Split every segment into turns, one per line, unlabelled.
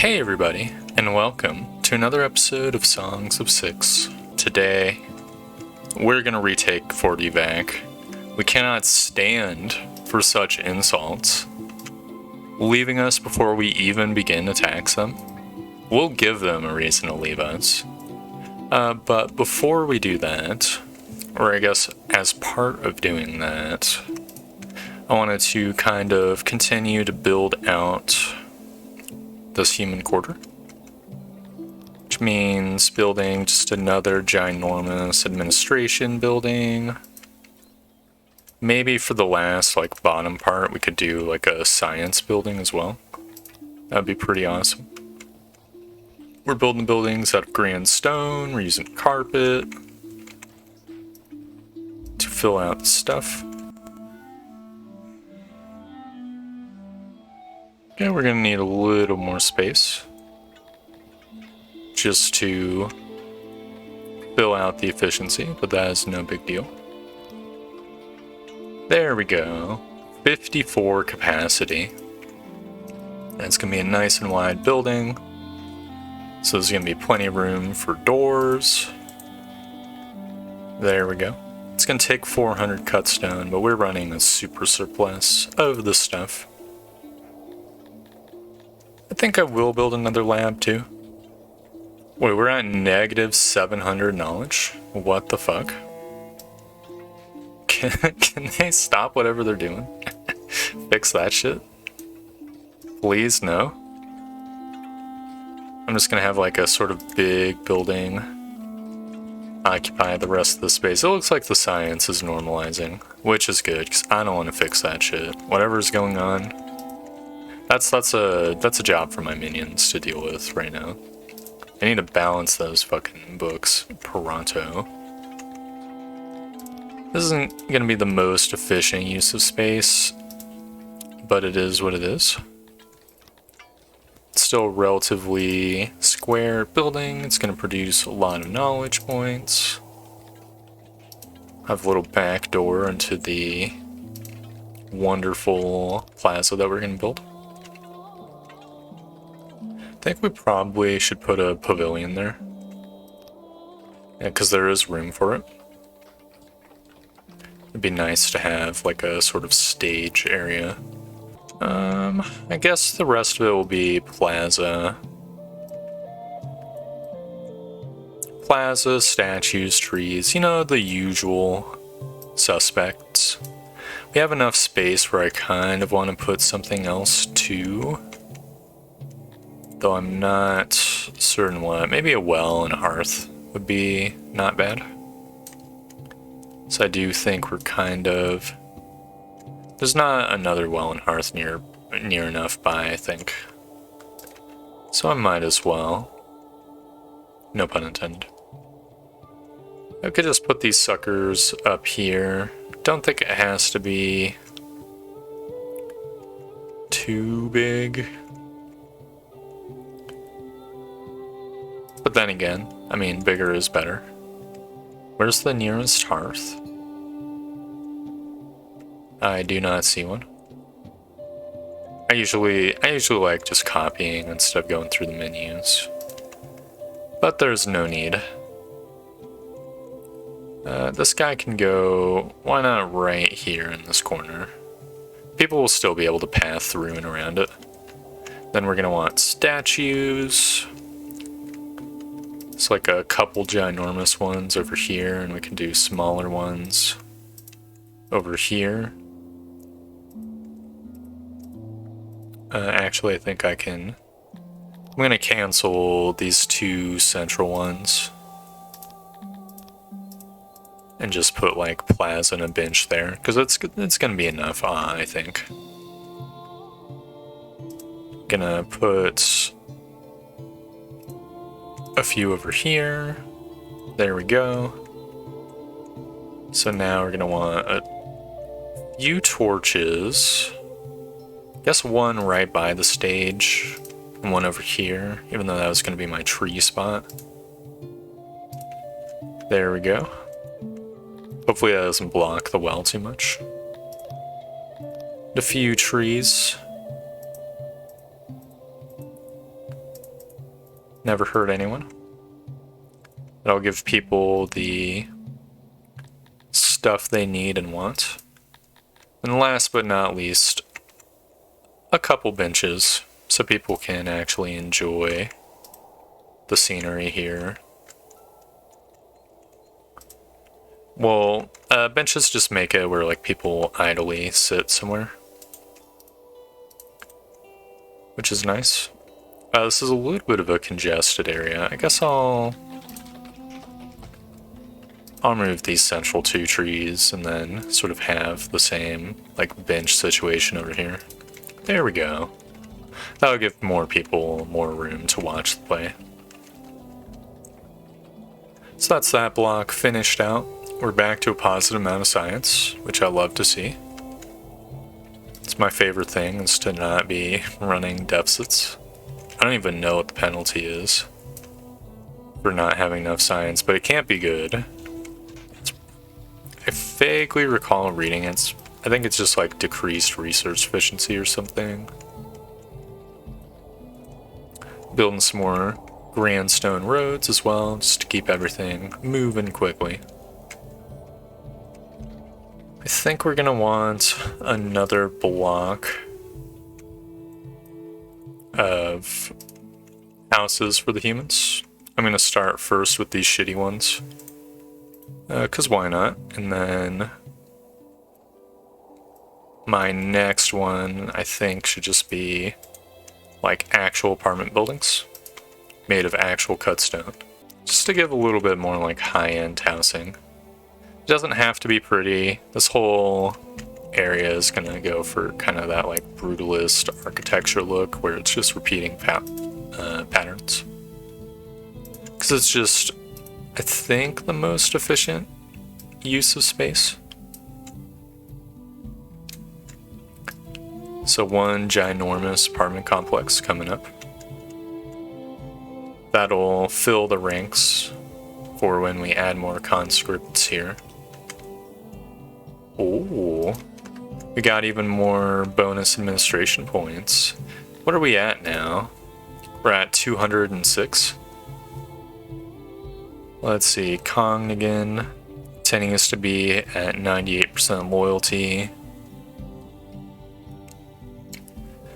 Hey everybody, and welcome to another episode of Songs of Six. Today, we're gonna retake Fort Evac. We cannot stand for such insults, leaving us before we even begin attacks them. We'll give them a reason to leave us. But before we do that, or I guess as part of doing that, I wanted to kind of continue to build out this human quarter, which means building just another ginormous administration building. Maybe for the last bottom part we could do like a science building as well. That'd be pretty awesome. We're building buildings out of grand stone. We're using carpet to fill out the stuff. Okay, we're gonna need a little more space just to fill out the efficiency, but that is no big deal. There we go. 54 capacity. That's gonna be a nice and wide building. So there's gonna be plenty of room for doors. There we go. It's gonna take 400 cut stone, but we're running a super surplus of the stuff. I think I will build another lab too. Wait, we're at negative 700 knowledge? What the fuck? Can they stop whatever they're doing? Fix that shit? Please, no? I'm just gonna have like a sort of big building occupy the rest of the space. It looks like the science is normalizing, which is good, because I don't want to fix that shit. Whatever's going on, that's a job for my minions to deal with right now. I need to balance those fucking books pronto. This isn't gonna be the most efficient use of space, but it is what it is. It's still a relatively square building. It's gonna produce a lot of knowledge points. I have a little back door into the wonderful plaza that we're gonna build. I think we probably should put a pavilion there. Yeah, because there is room for it. It'd be nice to have like a sort of stage area. I guess the rest of it will be plaza. Plaza, statues, trees, you know, the usual suspects. We have enough space where I kind of want to put something else too. Though I'm not certain what. Maybe a well and a hearth would be not bad. So I do think we're kind of... There's not another well and hearth near enough by, I think. So I might as well. No pun intended. I could just put these suckers up here. Don't think it has to be too big. But then again, I mean, bigger is better. Where's the nearest hearth? I do not see one. I usually like just copying instead of going through the menus. But there's no need. This guy can go, why not right here in this corner? People will still be able to path through and around it. Then we're gonna want statues. It's like a couple ginormous ones over here, and we can do smaller ones over here. Actually, I think I can... I'm gonna cancel these two central ones. And just put like plaza and a bench there, because it's gonna be enough, I think. Gonna put a few over here. There we go. So now we're gonna want a few torches. Guess one right by the stage and one over here, even though that was gonna be my tree spot. There we go. Hopefully that doesn't block the well too much. A few trees. Never hurt anyone. That'll give people the stuff they need and want. And last but not least, a couple benches so people can actually enjoy the scenery here. Well, benches just make it where like people idly sit somewhere, which is nice. This is a little bit of a congested area. I guess I'll remove these central two trees and then sort of have the same like bench situation over here. There we go. That'll give more people more room to watch the play. So that's that block finished out. We're back to a positive amount of science, which I love to see. It's my favorite thing, is to not be running deficits. I don't even know what the penalty is for not having enough science, but it can't be good. I vaguely recall reading it. I think it's just like decreased research efficiency or something. Building some more grand stone roads as well, just to keep everything moving quickly. I think we're gonna want another block of houses for the humans. I'm gonna start first with these shitty ones. 'Cause why not? And then my next one, I think, should just be like actual apartment buildings made of actual cut stone. Just to give a little bit more like high-end housing. It doesn't have to be pretty. This whole area is gonna go for kind of that like brutalist architecture look where it's just repeating patterns. Because it's just, I think, the most efficient use of space. So one ginormous apartment complex coming up. That'll fill the ranks for when we add more conscripts here. Ooh, we got even more bonus administration points. What are we at now? We're at 206. Let's see, Congnagan tending us to be at 98% loyalty.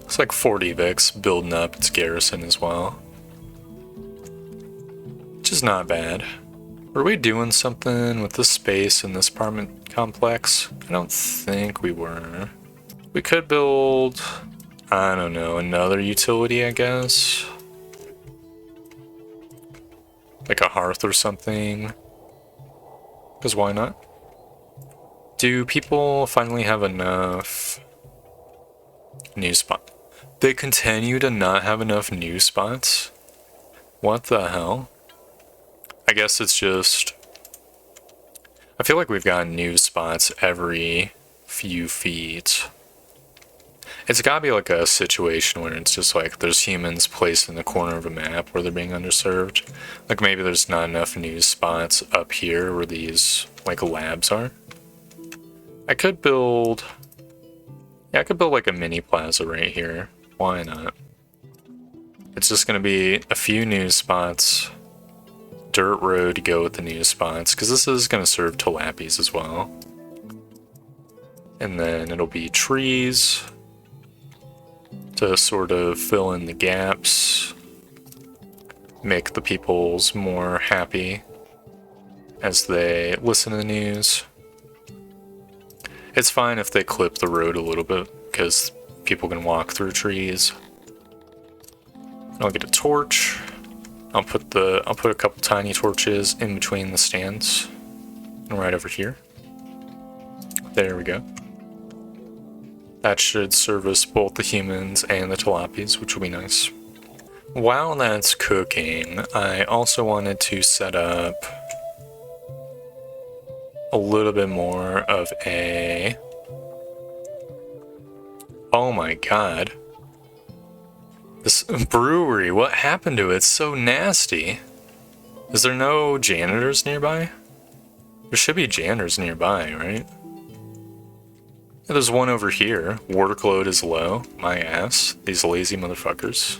Looks like 40 Vicks building up its garrison as well. Which is not bad. Were we doing something with this space in this apartment complex? I don't think we were. We could build, I don't know, another utility, I guess. Like a hearth or something. Because why not? Do people finally have enough news spots? They continue to not have enough news spots? What the hell? I guess it's just, I feel like we've got news spots every few feet. It's gotta be like a situation where it's just like there's humans placed in the corner of a map where they're being underserved. Like maybe there's not enough news spots up here where these like labs are. I could build, yeah, I could build like a mini plaza right here. Why not? It's just gonna be a few news spots, dirt road to go with the news spots, because this is gonna serve tilappies as well. And then it'll be trees to sort of fill in the gaps, make the peoples more happy as they listen to the news. It's fine if they clip the road a little bit, because people can walk through trees. I'll get a torch. I'll put a couple tiny torches in between the stands, and right over here. There we go. That should service both the humans and the tilapias, which will be nice. While that's cooking, I also wanted to set up a little bit more of a... Oh my god. This brewery, what happened to it? It's so nasty. Is there no janitors nearby? There should be janitors nearby, right? Yeah, there's one over here. Workload is low. My ass. These lazy motherfuckers.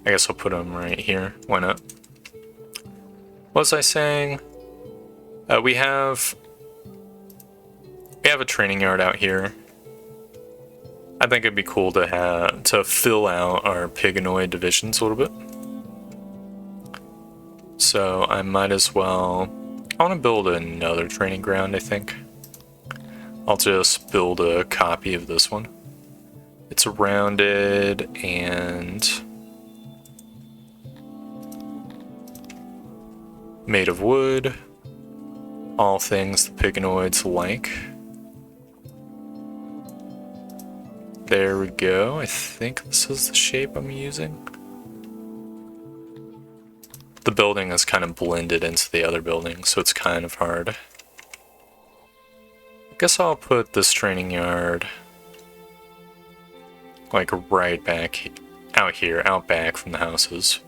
I guess I'll put them right here. Why not? What was I saying? We have a training yard out here. I think it'd be cool to fill out our Piganoid divisions a little bit. So I might as well. I want to build another training ground, I think. I'll just build a copy of this one. It's rounded and made of wood. All things the Piganoids like. There we go. I think this is the shape I'm using. The building is kind of blended into the other building, so it's kind of hard. I guess I'll put this training yard like right back out here, out back from the houses.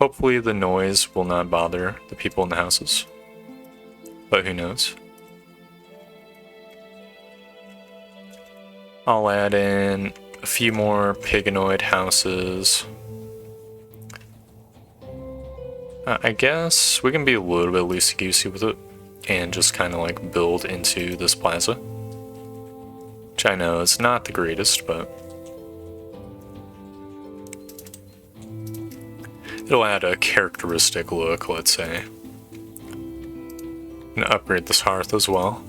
Hopefully the noise will not bother the people in the houses, but who knows. I'll add in a few more Piganoid houses. I guess we can be a little bit loosey-goosey with it and just kind of like build into this plaza. Which I know is not the greatest, but it'll add a characteristic look, let's say. And upgrade this hearth as well.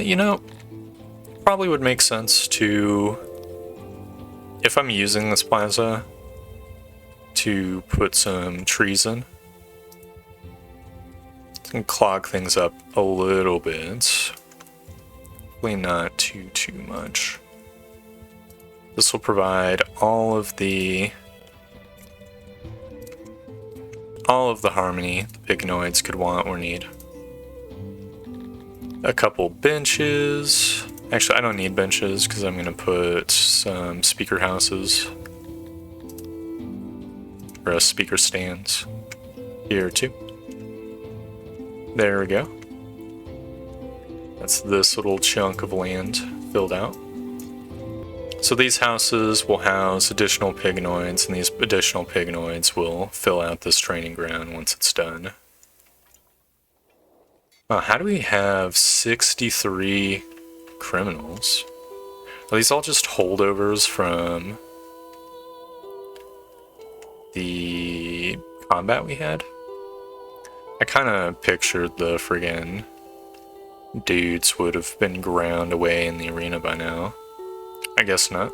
You know, probably would make sense to, if I'm using this plaza, to put some trees in. And clog things up a little bit. Hopefully not too much. This will provide all of the harmony the Piganoids could want or need. A couple benches. Actually, I don't need benches because I'm going to put some speaker houses. Or speaker stands. Here too. There we go. That's this little chunk of land filled out. So these houses will house additional Piganoids, and these additional Piganoids will fill out this training ground once it's done. How do we have 63 criminals? Are these all just holdovers from the combat we had? I kind of pictured the friggin' dudes would have been ground away in the arena by now. I guess not.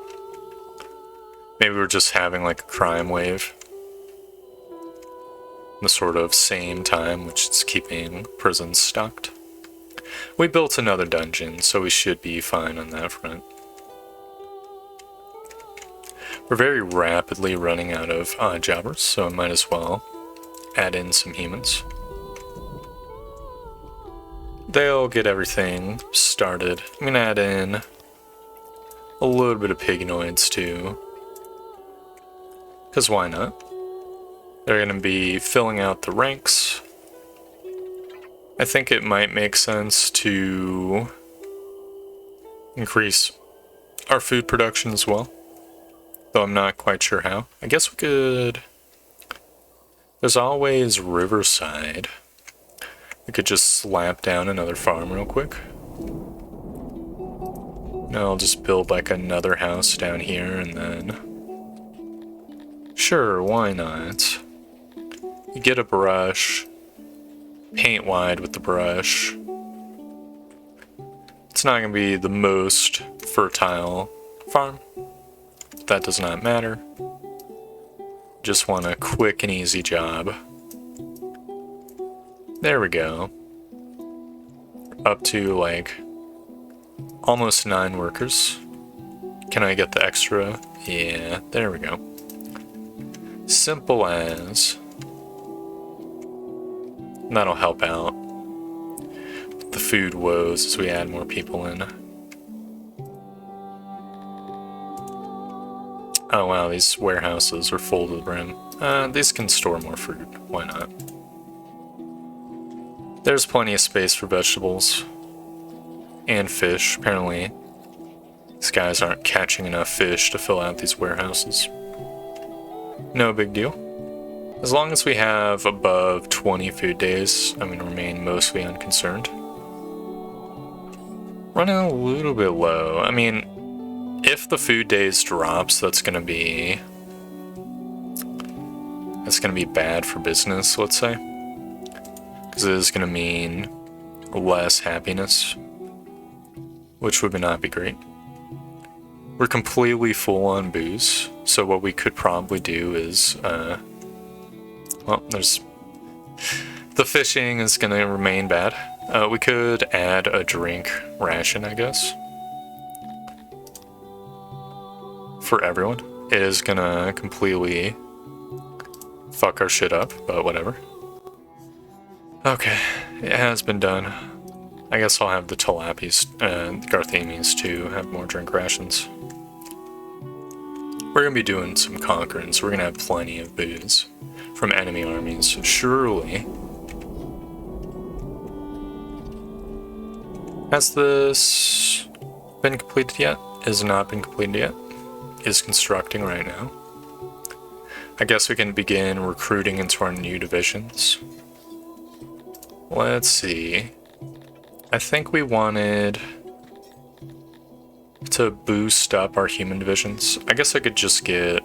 Maybe we're just having like a crime wave. The sort of same time, which is keeping prisons stocked. We built another dungeon, so we should be fine on that front. We're very rapidly running out of jobbers, so I might as well add in some humans. They'll get everything started. I'm gonna add in a little bit of Piganoids too. Because why not? They're going to be filling out the ranks. I think it might make sense to increase our food production as well. Though I'm not quite sure how. I guess we could... There's always Riverside. We could just slap down another farm real quick. No, I'll just build like another house down here and then... Sure, why not? You get a brush, paint wide with the brush. It's not going to be the most fertile farm. That does not matter. Just want a quick and easy job. There we go. Up to like almost 9 workers. Can I get the extra? Yeah, there we go. Simple as. That'll help out with the food woes as we add more people in. Oh wow, these warehouses are full to the brim. These can store more fruit. Why not? There's plenty of space for vegetables. And fish. Apparently These guys aren't catching enough fish to fill out these warehouses. No big deal. As long as we have above 20 food days, I'm going to remain mostly unconcerned. Running a little bit low. I mean, if the food days drops, that's going to be bad for business, let's say. Because it is going to mean less happiness, which would not be great. We're completely full on booze, so what we could probably do is, well, there's... The fishing is going to remain bad. We could add a drink ration, I guess. For everyone. It is going to completely fuck our shit up, but whatever. Okay, it has been done. I guess I'll have the tilapies and Garthemies to have more drink rations. We're going to be doing some conquering, so we're going to have plenty of booze from enemy armies, so surely. Has this been completed yet? Is not been completed yet. Is constructing right now. I guess we can begin recruiting into our new divisions. Let's see. I think we wanted to boost up our human divisions. I guess I could just get,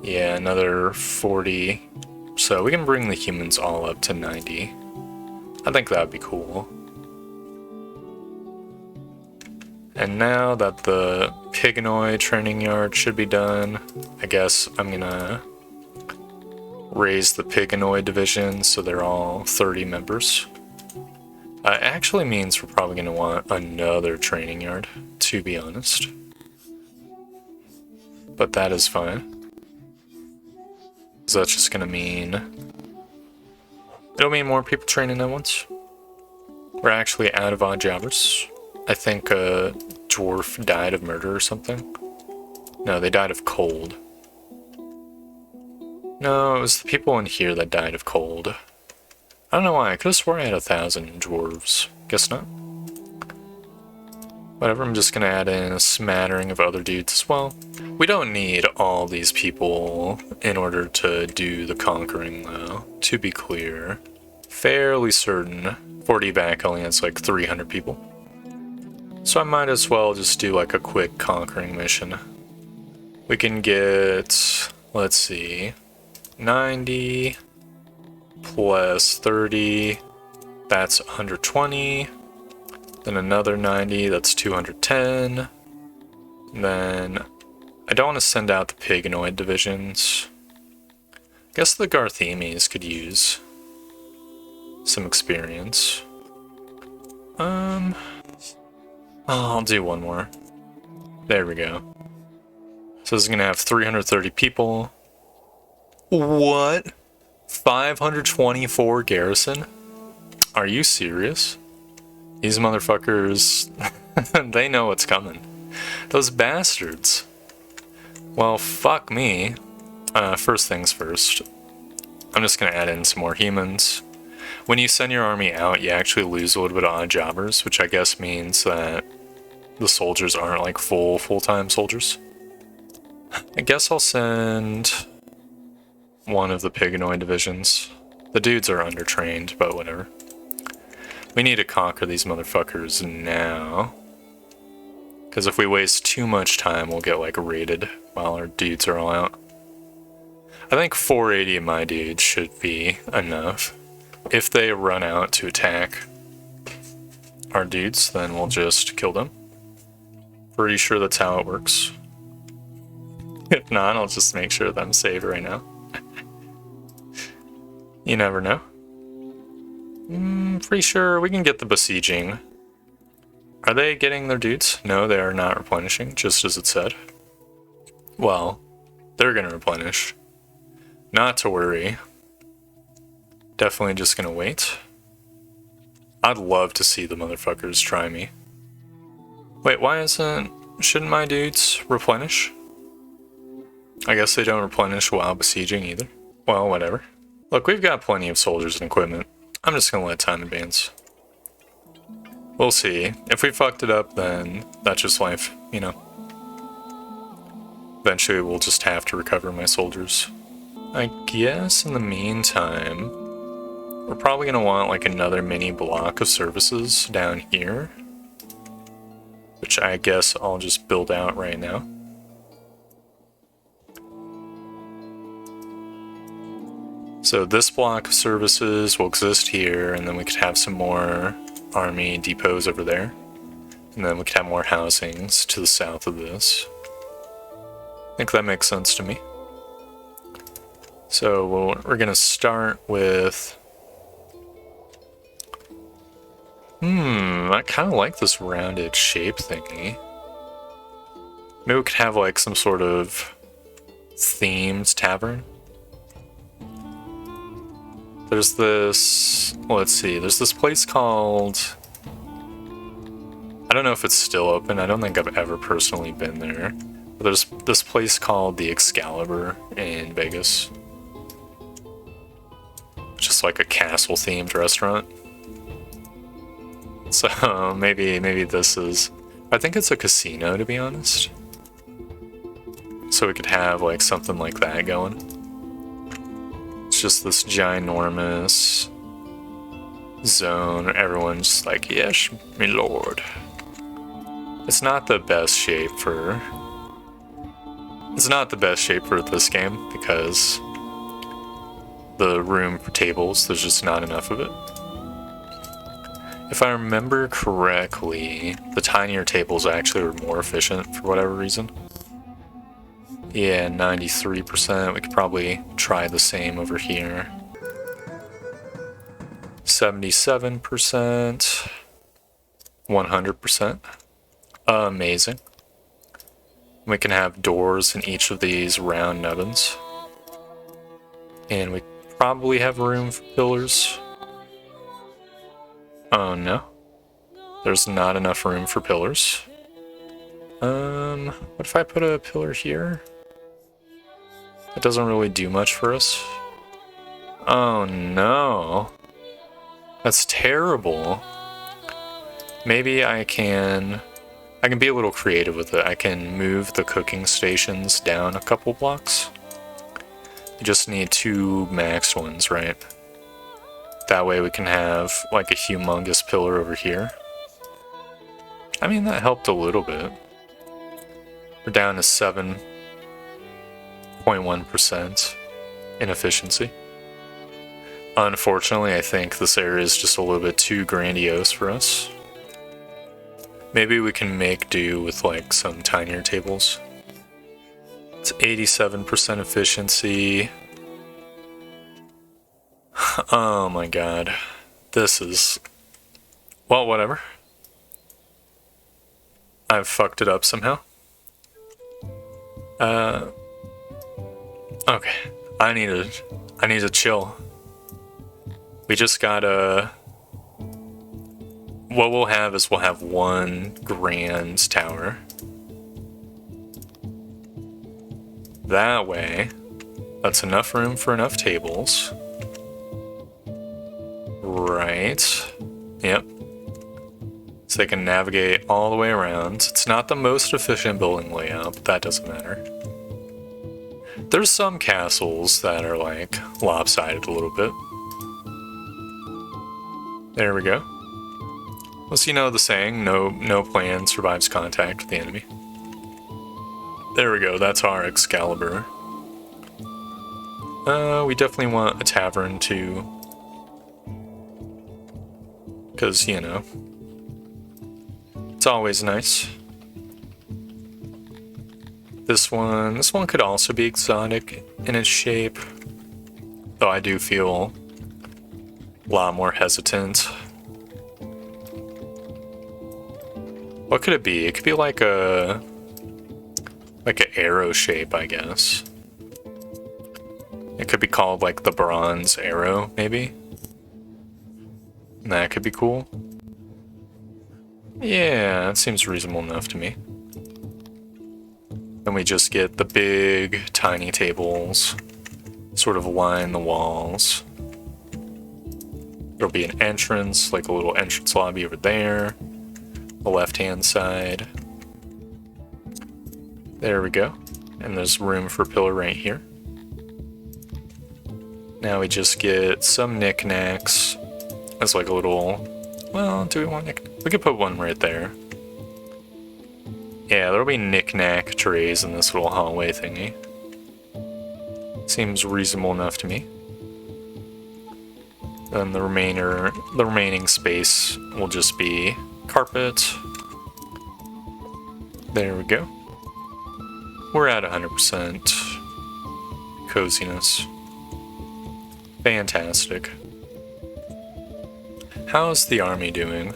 yeah, another 40. So we can bring the humans all up to 90. I think that would be cool. And now that the Piganoid training yard should be done, I guess I'm gonna raise the Piganoid division so they're all 30 members. It actually means we're probably going to want another training yard, to be honest. But that is fine. So that's just going to mean... It'll mean more people training at once. We're actually out of odd jobbers. I think a dwarf died of murder or something. No, they died of cold. No, it was the people in here that died of cold. I don't know why, I could have swore I had 1,000 dwarves. Guess not. Whatever, I'm just gonna add in a smattering of other dudes as well. We don't need all these people in order to do the conquering though, to be clear. Fairly certain 40 back only has like 300 people. So I might as well just do like a quick conquering mission. We can get, let's see, 90 plus 30, that's 120. Then another 90, that's 210. And then I don't want to send out the Piganoid divisions. I guess the Garthemies could use some experience. I'll do one more. There we go. So this is gonna have 330 people. What? 524 garrison? Are you serious? These motherfuckers, they know what's coming. Those bastards. Well, fuck me. First things first. I'm just gonna add in some more humans. When you send your army out, you actually lose a little bit of odd jobbers, which I guess means that the soldiers aren't like full-time soldiers. I guess I'll send one of the Piganoid divisions. The dudes are undertrained, but whatever. We need to conquer these motherfuckers now. Because if we waste too much time, we'll get like raided while our dudes are all out. I think 480 of my dudes should be enough. If they run out to attack our dudes, then we'll just kill them. Pretty sure that's how it works. If not, I'll just make sure that I'm saved right now. You never know. Pretty sure we can get the besieging. Are they getting their dudes? No, they are not replenishing, just as it said. Well, they're gonna replenish. Not to worry. Definitely just gonna wait. I'd love to see the motherfuckers try me. Wait, shouldn't my dudes replenish? I guess they don't replenish while besieging either. Well, whatever. Look, we've got plenty of soldiers and equipment. I'm just gonna let time advance. We'll see. If we fucked it up, then that's just life, you know. Eventually we'll just have to recover my soldiers. I guess in the meantime, we're probably gonna want like another mini block of services down here, which I guess I'll just build out right now. So this block of services will exist here, and then we could have some more army depots over there. And then we could have more housings to the south of this. I think that makes sense to me. So we're gonna start with... I kind of like this rounded shape thingy. Maybe we could have like some sort of themed tavern. There's this, let's see, there's this place called, I don't know if it's still open, I don't think I've ever personally been there. But there's this place called the Excalibur in Vegas. Just like a castle themed restaurant. So maybe this is, I think it's a casino to be honest. So we could have like something like that going. It's just this ginormous zone. Everyone's just like, yes, my lord. It's not the best shape for... It's not the best shape for this game because the room for tables, there's just not enough of it. If I remember correctly, the tinier tables actually were more efficient for whatever reason. Yeah, 93%. We could probably try the same over here. 77%. 100%. Amazing. We can have doors in each of these round nubbins. And we probably have room for pillars. Oh no. There's not enough room for pillars. What if I put a pillar here? It doesn't really do much for us. Oh no. That's terrible. Maybe I can be a little creative with it. I can move the cooking stations down a couple blocks. You just need 2 max ones, right? That way we can have like a humongous pillar over here. I mean, that helped a little bit. We're down to 7.1% in efficiency. Unfortunately, I think this area is just a little bit too grandiose for us. Maybe we can make do with like some tinier tables. It's 87% efficiency. Oh my god. This is... Well, whatever. I've fucked it up somehow. Okay. I need to chill. We just gotta... What we'll have is we'll have 1 grand tower. That way, that's enough room for enough tables. Right. Yep. So they can navigate all the way around. It's not the most efficient building layout, but that doesn't matter. There's some castles that are like lopsided a little bit. There we go. Well, so you know the saying, no plan survives contact with the enemy. There we go, that's our Excalibur. We definitely want a tavern too. Because, you know, it's always nice. This one could also be exotic in its shape. Though I do feel a lot more hesitant. What could it be? It could be like an arrow shape, I guess. It could be called like the bronze arrow, maybe. That could be cool. Yeah, that seems reasonable enough to me. Then we just get the big, tiny tables, sort of line the walls. There'll be an entrance, like a little entrance lobby over there. The left-hand side. There we go. And there's room for a pillar right here. Now we just get some knickknacks. That's like a little... Well, do we want knickknacks? We could put one right there. Yeah, there'll be knickknack trays in this little hallway thingy. Seems reasonable enough to me. Then the remaining space will just be carpet. There we go. We're at 100% coziness. Fantastic. How's the army doing?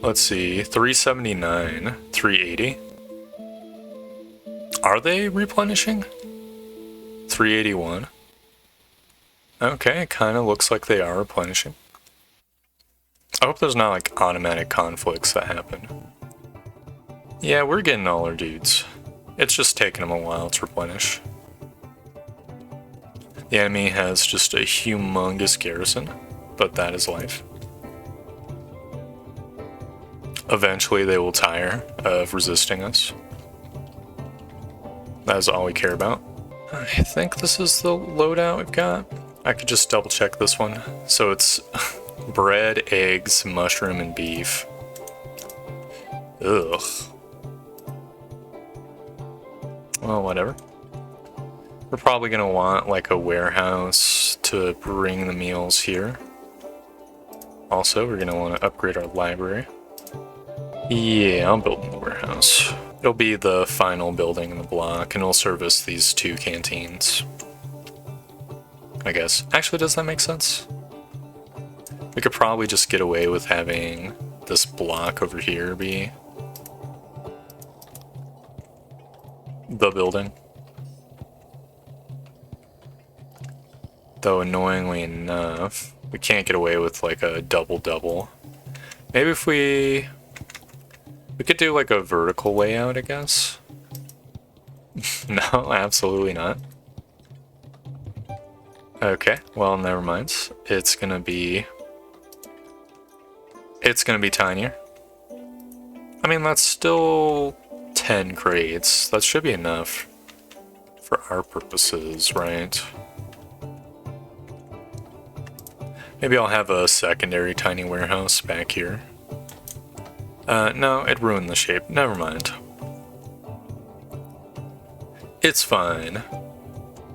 Let's see, 379, 380. Are they replenishing? 381. Okay, kind of looks like they are replenishing. I hope there's not like automatic conflicts that happen. Yeah, we're getting all our dudes. It's just taking them a while to replenish. The enemy has just a humongous garrison, but that is life. Eventually they will tire of resisting us. That is all we care about. I think this is the loadout we've got. I could just double check this one. So it's bread, eggs, mushroom, and beef. Ugh. Well, whatever. We're probably gonna want like a warehouse to bring the meals here. Also, we're gonna want to upgrade our library. Yeah, I'm building the warehouse. It'll be the final building in the block, and it'll service these 2 canteens. I guess. Actually, does that make sense? We could probably just get away with having this block over here be the building. Though annoyingly enough, we can't get away with like a double-double. Maybe if we could do like a vertical layout, I guess. No, absolutely not. Okay, well, never mind. It's gonna be tinier. I mean, that's still 10 crates. That should be enough for our purposes, right? Maybe I'll have a secondary tiny warehouse back here. No, it ruined the shape. Never mind. It's fine.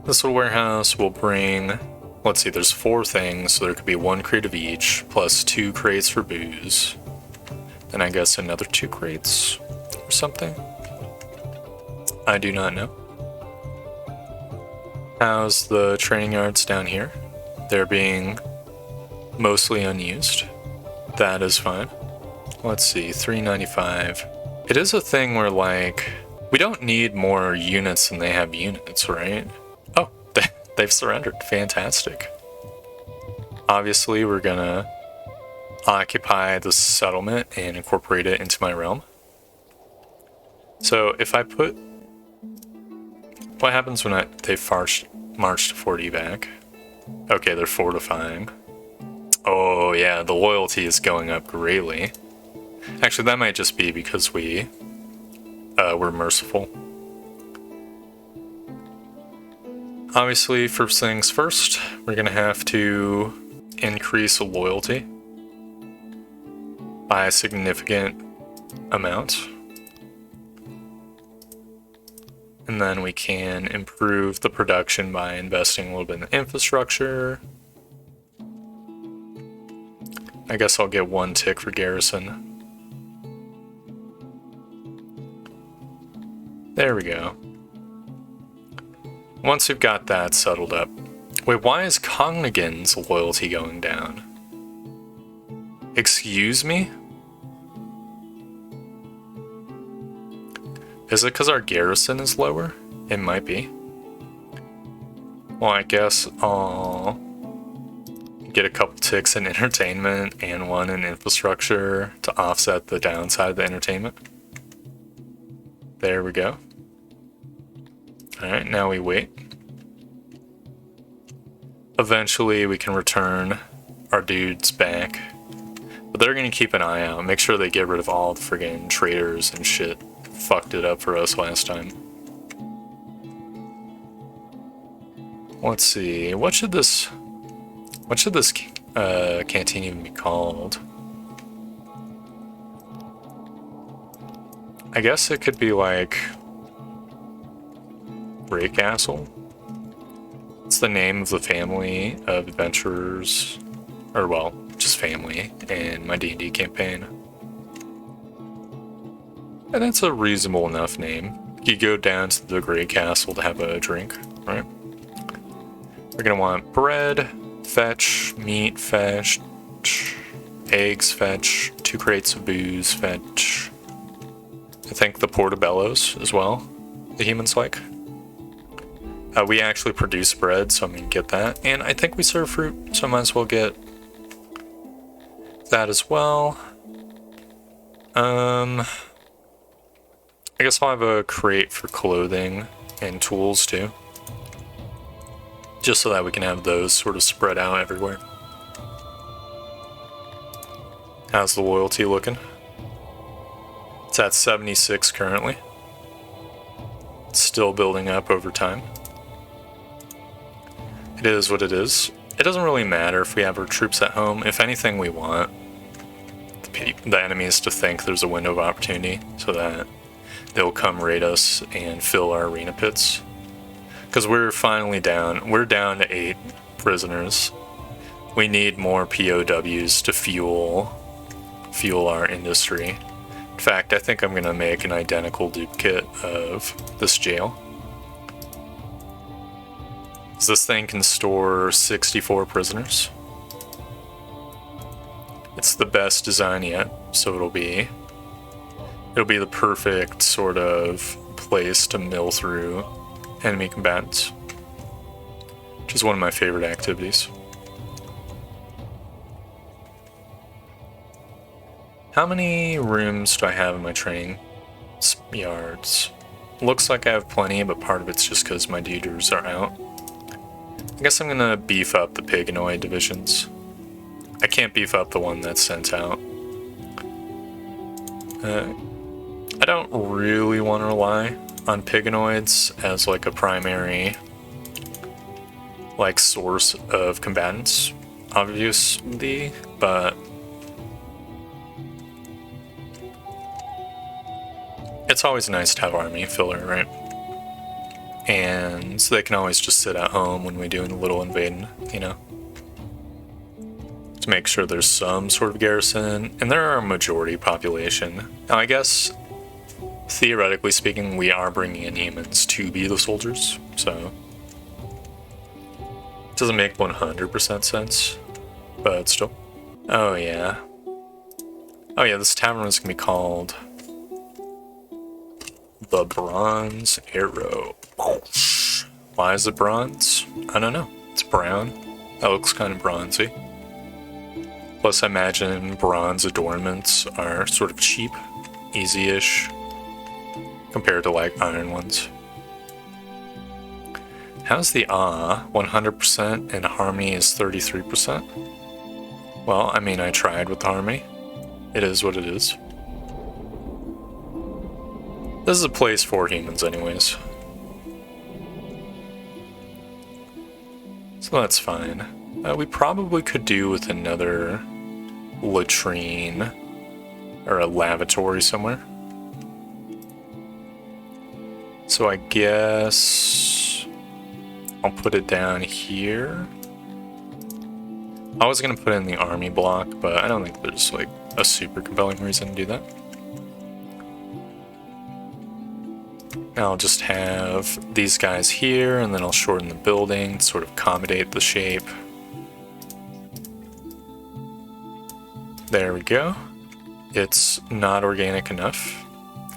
This little warehouse will bring... Let's see, there's 4 things, so there could be 1 crate of each, plus 2 crates for booze. Then I guess another 2 crates or something? I do not know. How's the training yards down here? They're being mostly unused. That is fine. Let's see, 395. It is a thing where, like, we don't need more units than they have units, right? Oh, they've surrendered. Fantastic. Obviously, we're gonna occupy the settlement and incorporate it into my realm. So if I put... What happens when they march to Fort Evac? Okay, they're fortifying. Oh yeah, the loyalty is going up greatly. Actually, that might just be because we're merciful. Obviously, first things first, we're gonna have to increase loyalty by a significant amount. And then we can improve the production by investing a little bit in infrastructure. I guess I'll get 1 tick for garrison. There we go. Once we've got that settled up... Wait, why is Cognigan's loyalty going down? Excuse me? Is it because our garrison is lower? It might be. Well, I guess I'll get a couple ticks in entertainment and 1 in infrastructure to offset the downside of the entertainment. There we go. Alright, now we wait. Eventually we can return our dudes back. But they're gonna keep an eye out, make sure they get rid of all the friggin' traders and shit. Fucked it up for us last time. Let's see, what should this canteen even be called? I guess it could be like Grey Castle. It's the name of the family of adventurers, or well, just family in my D&D campaign. And that's a reasonable enough name. You go down to the Grey Castle to have a drink, right? We're gonna want bread, fetch, meat, fetch, eggs, fetch, 2 crates of booze, fetch. I think the portobellos as well, the humans like. We actually produce bread, so I'm gonna get that. And I think we serve fruit, so I might as well get that as well. I guess I'll have a crate for clothing and tools too. Just so that we can have those sort of spread out everywhere. How's the loyalty looking? It's at 76 currently. It's still building up over time. It is what it is. It doesn't really matter if we have our troops at home. If anything, we want the enemies to think there's a window of opportunity so that they'll come raid us and fill our arena pits. Because we're finally down. We're down to 8 prisoners. We need more POWs to fuel our industry. In fact, I think I'm going to make an identical duplicate of this jail. This thing can store 64 prisoners. It's the best design yet, so it'll be the perfect sort of place to mill through enemy combatants, which is one of my favorite activities. How many rooms do I have in my training yards? Looks like I have plenty, but part of it's just because my duders are out. I guess I'm gonna beef up the Piganoid divisions. I can't beef up the one that's sent out. I don't really want to rely on Piganoids as like a primary like source of combatants, obviously, but it's always nice to have army filler, right? And so they can always just sit at home when we do a little invading, you know? To make sure there's some sort of garrison, and they're a majority population. Now I guess, theoretically speaking, we are bringing in humans to be the soldiers, so it doesn't make 100% sense, but still. Oh yeah, this tavern is gonna be called the Bronze Arrow. Why is it bronze? I don't know. It's brown. That looks kind of bronzy. Plus, I imagine bronze adornments are sort of cheap, easy-ish, compared to like iron ones. How's the 100% and harmony is 33%? Well, I mean, I tried with the harmony. It is what it is. This is a place for humans anyways. So that's fine. We probably could do with another latrine or a lavatory somewhere. So I guess I'll put it down here. I was gonna put it in the army block, but I don't think there's like a super compelling reason to do that. I'll just have these guys here, and then I'll shorten the building to sort of accommodate the shape. There we go. It's not organic enough.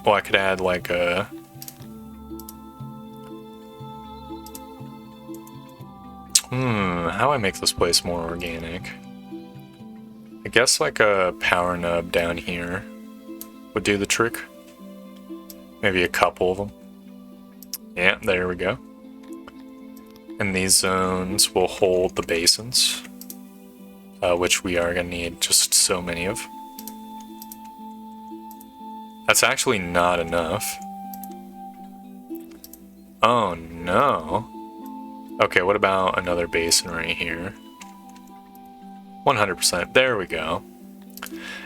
Well, I could add like a... how do I make this place more organic? I guess like a power nub down here would do the trick. Maybe a couple of them. Yeah, there we go. And these zones will hold the basins. which we are going to need just so many of. That's actually not enough. Oh no. Okay, what about another basin right here? 100%. There we go.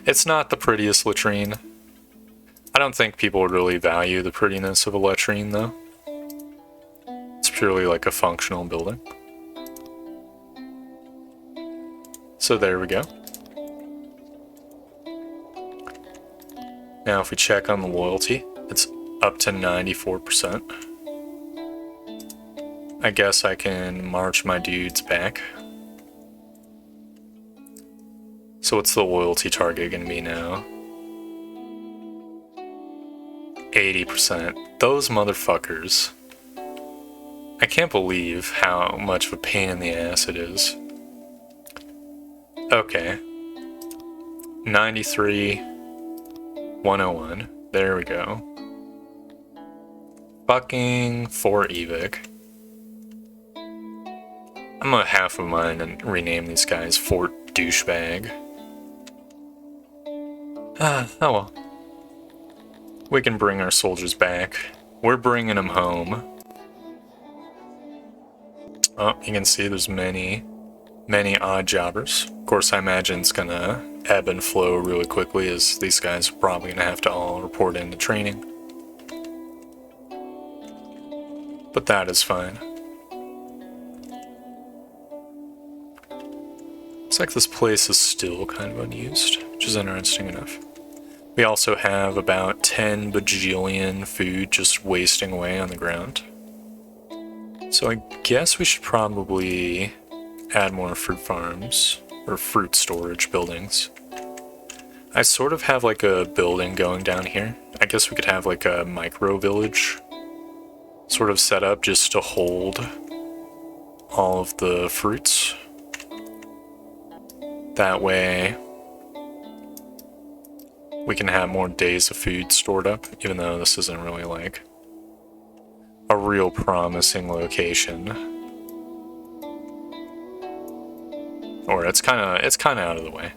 It's not the prettiest latrine. I don't think people really value the prettiness of a latrine, though. It's purely like a functional building. So there we go. Now if we check on the loyalty, it's up to 94%. I guess I can march my dudes back. So what's the loyalty target gonna be now? 80%. Those motherfuckers. I can't believe how much of a pain in the ass it is. Okay. 93, 101. There we go. Fucking 4 evac. I'm gonna half of mine and rename these guys Fort Douchebag. Oh well. We can bring our soldiers back. We're bringing them home. Oh, you can see there's many odd jobbers. Of course, I imagine it's gonna ebb and flow really quickly, as these guys are probably gonna have to all report into training. But that is fine. Looks like this place is still kind of unused, which is interesting enough. We also have about 10 bajillion food just wasting away on the ground. So I guess we should probably add more fruit farms, or fruit storage buildings. I sort of have like a building going down here. I guess we could have like a micro village sort of set up just to hold all of the fruits. That way we can have more days of food stored up, even though this isn't really like a real promising location. Or it's kind of out of the way.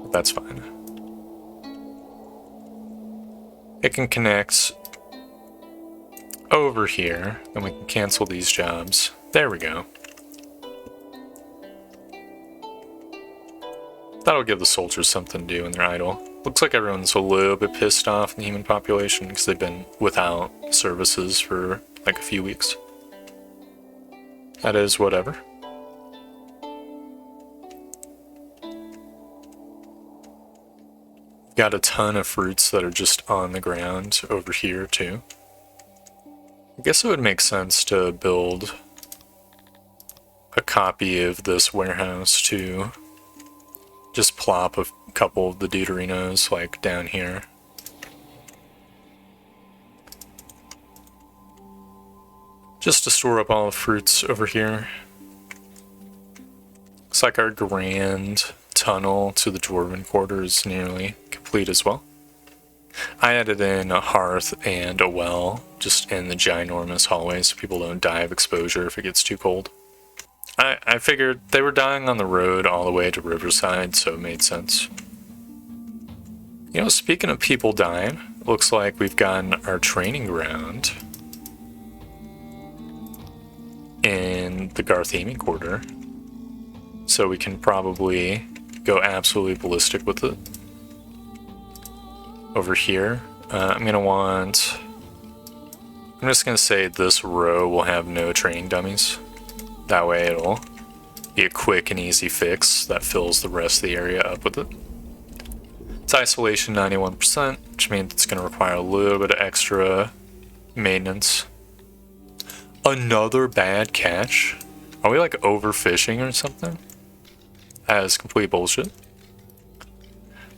But that's fine. It can connect over here, then we can cancel these jobs. There we go. That'll give the soldiers something to do when they're idle. Looks like everyone's a little bit pissed off in the human population because they've been without services for like a few weeks. That is whatever. Got a ton of fruits that are just on the ground over here too. I guess it would make sense to build a copy of this warehouse too. Just plop a couple of the deuterinos like down here. Just to store up all the fruits over here. Looks like our grand tunnel to the dwarven quarter is nearly complete as well. I added in a hearth and a well just in the ginormous hallway so people don't die of exposure if it gets too cold. I figured they were dying on the road all the way to Riverside, so it made sense. You know, speaking of people dying, looks like we've gotten our training ground in the Garthemi quarter. So we can probably go absolutely ballistic with it. Over here, I'm just gonna say this row will have no training dummies. That way it'll be a quick and easy fix that fills the rest of the area up with it. It's isolation 91%, which means it's going to require a little bit of extra maintenance. Another bad catch? Are we like overfishing or something? That is complete bullshit.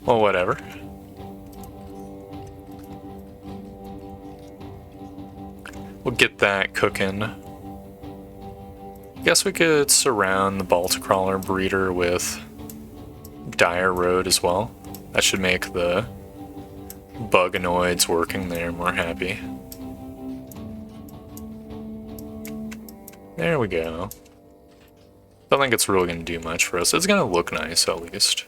Well, whatever. We'll get that cooking. Guess we could surround the Balticrawler breeder with Dire Road as well. That should make the buganoids working there more happy. There we go. Don't think it's really going to do much for us. It's going to look nice, at least.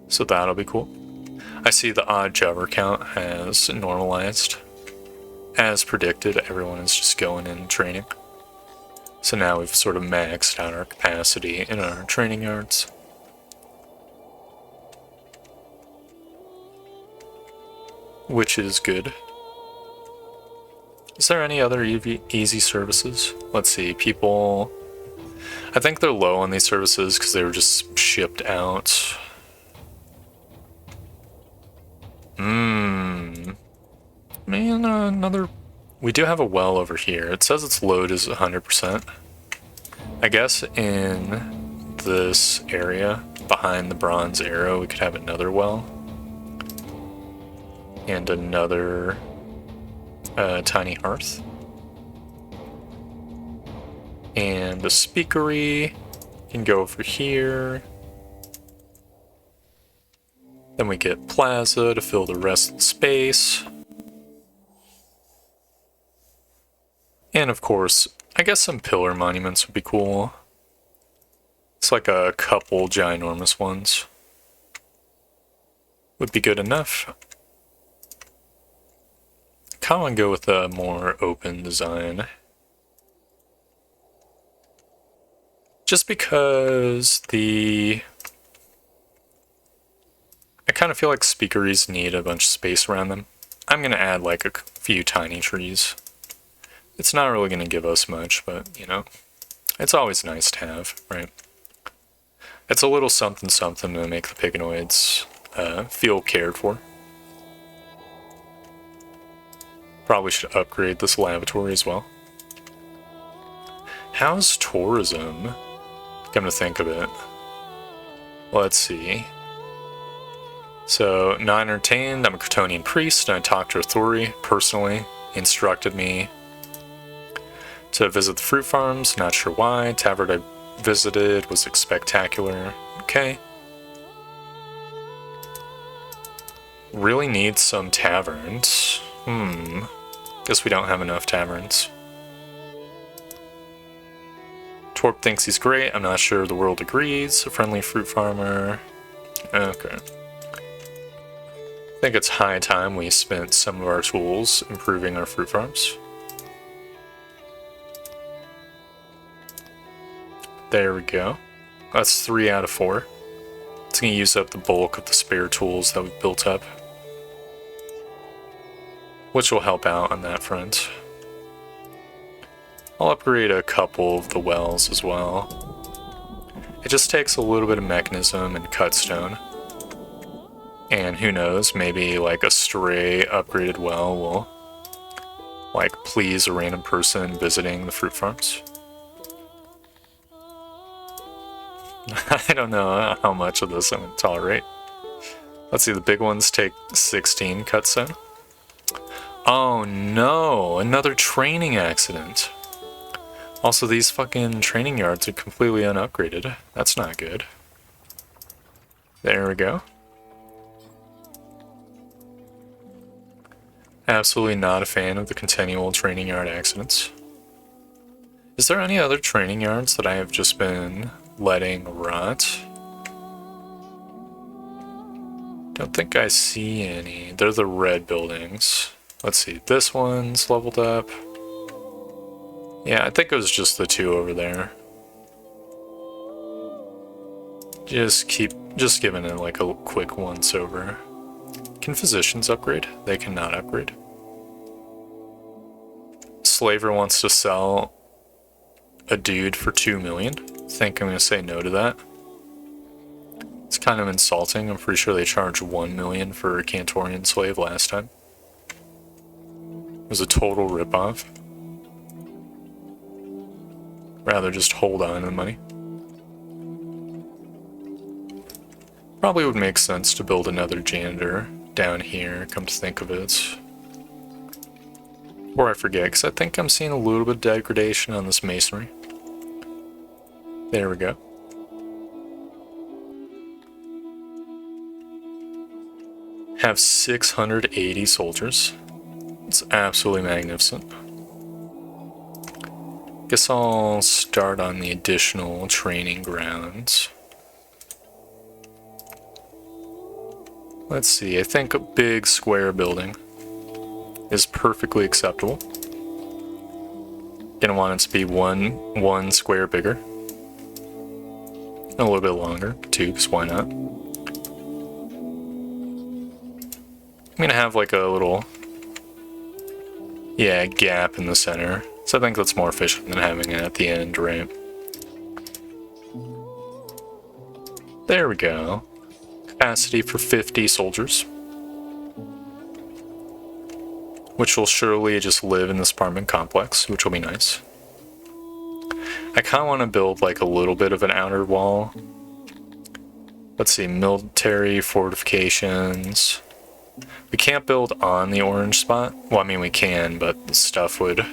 So that'll be cool. I see the odd jobber count has normalized. As predicted, everyone is just going in training. So now we've sort of maxed out our capacity in our training yards. Which is good. Is there any other easy services? Let's see, people... I think they're low on these services because they were just shipped out. Man, another... We do have a well over here. It says its load is 100%. I guess in this area, behind the bronze arrow, we could have another well. And another tiny hearth. And the speakery can go over here. Then we get plaza to fill the rest of the space. And of course, I guess some pillar monuments would be cool. It's like a couple ginormous ones. Would be good enough. Kind of want to go with a more open design. Just because I kind of feel like speakeries need a bunch of space around them. I'm going to add like a few tiny trees. It's not really going to give us much, but, you know, it's always nice to have, right? It's a little something something to make the piganoids feel cared for. Probably should upgrade this lavatory as well. How's tourism? Come to think of it. Let's see. So, not entertained, I'm a Cretonian priest, and I talked to Arthuri personally. He instructed me to visit the fruit farms, not sure why. Tavern I visited was spectacular. Okay. Really need some taverns. Guess we don't have enough taverns. Torp thinks he's great. I'm not sure the world agrees. A friendly fruit farmer. Okay. I think it's high time we spent some of our tools improving our fruit farms. There we go. That's 3 out of 4. It's going to use up the bulk of the spare tools that we've built up. Which will help out on that front. I'll upgrade a couple of the wells as well. It just takes a little bit of mechanism and cut stone. And who knows, maybe like a stray upgraded well will like please a random person visiting the fruit farms. I don't know how much of this I'm going to tolerate. Let's see, the big ones take 16 cut stone. Oh no, another training accident. Also, these fucking training yards are completely unupgraded. That's not good. There we go. Absolutely not a fan of the continual training yard accidents. Is there any other training yards that I have just been letting rot? Don't think I see any. They're the red buildings. Let's see, this one's leveled up. Yeah, I think it was just the 2 over there. Just giving it like a quick once over. Can physicians upgrade? They cannot upgrade. Slaver wants to sell a dude for 2 million. I think I'm gonna say no to that. It's kind of insulting. I'm pretty sure they charged 1 million for a Cantorian slave last time. It was a total ripoff. Rather just hold on to the money. Probably would make sense to build another janitor down here, come to think of it. Before I forget, because I think I'm seeing a little bit of degradation on this masonry. There we go. Have 680 soldiers. It's absolutely magnificent. Guess I'll start on the additional training grounds. Let's see, I think a big square building is perfectly acceptable. Gonna want it to be one square bigger. A little bit longer, too, because why not? I'm gonna have like a little, gap in the center. So I think that's more efficient than having it at the end, right? There we go. Capacity for 50 soldiers. Which will surely just live in this apartment complex, which will be nice. I kind of want to build like a little bit of an outer wall. Let's see, military fortifications. We can't build on the orange spot. Well, I mean we can, but the stuff would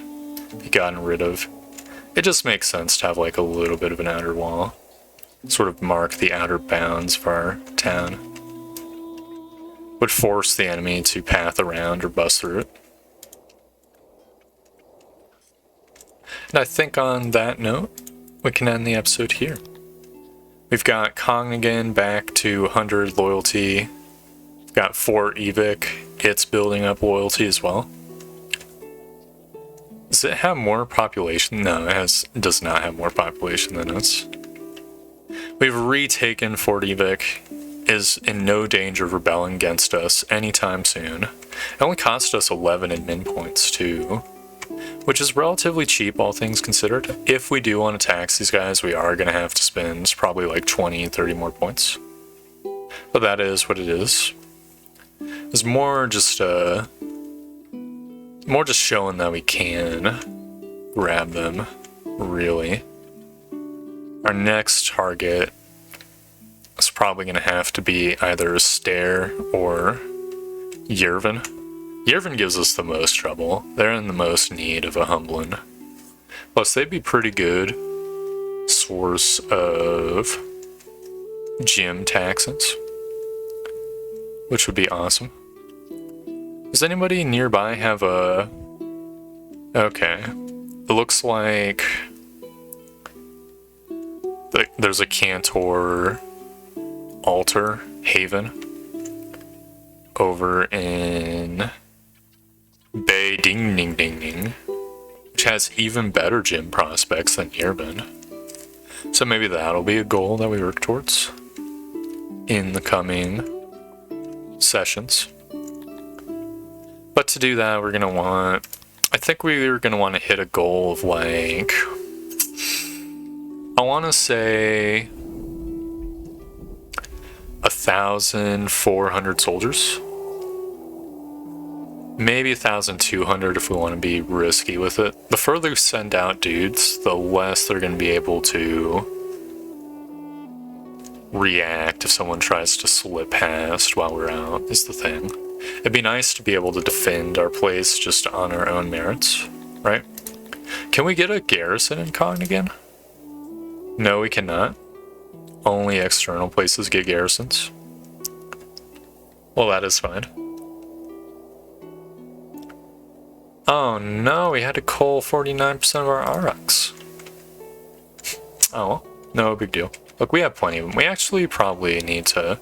be gotten rid of. It just makes sense to have like a little bit of an outer wall. Sort of mark the outer bounds of our town. Would force the enemy to path around or bust through it. And I think on that note, we can end the episode here. We've got Kong again back to 100 loyalty. We've got 4 evac. It's building up loyalty as well. Does it have more population? No, it does not have more population than us. We've retaken Fort evac. Is in no danger of rebelling against us anytime soon. It only cost us 11 admin points too, which is relatively cheap, all things considered. If we do want to tax these guys, we are going to have to spend probably like 20, 30 more points. But that is what it is. It's more just showing that we can grab them, really. Our next target is probably going to have to be either Stair or Yervin. Yervin gives us the most trouble. They're in the most need of a Humblin. Plus, they'd be pretty good source of gym taxes, which would be awesome. Does anybody nearby have a... Okay. It looks like there's a Cantor altar haven over in Bay Ding Ding Ding Ding, which has even better gym prospects than Yerbin. So maybe that'll be a goal that we work towards in the coming sessions. But to do that, we're gonna want, I think we're gonna want to hit a goal of like, I want to say 1,400 soldiers. Maybe 1,200 if we want to be risky with it. The further we send out dudes, the less they're going to be able to react if someone tries to slip past while we're out, is the thing. It'd be nice to be able to defend our place just on our own merits, right? Can we get a garrison in Kong again? No, we cannot. Only external places get garrisons. Well, that is fine. Oh no, we had to cull 49% of our RX. Oh well, no big deal. Look, we have plenty of them. We actually probably need to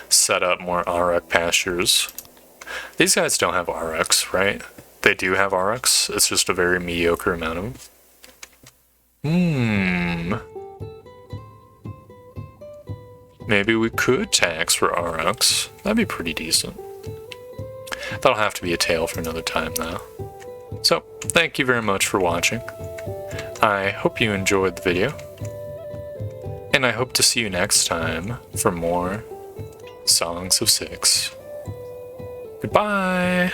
set up more RX pastures. These guys don't have RX, right? They do have RX, it's just a very mediocre amount of them. Maybe we could tax for RX. That'd be pretty decent. That'll have to be a tale for another time, though. So, thank you very much for watching. I hope you enjoyed the video. And I hope to see you next time for more Songs of Six. Goodbye!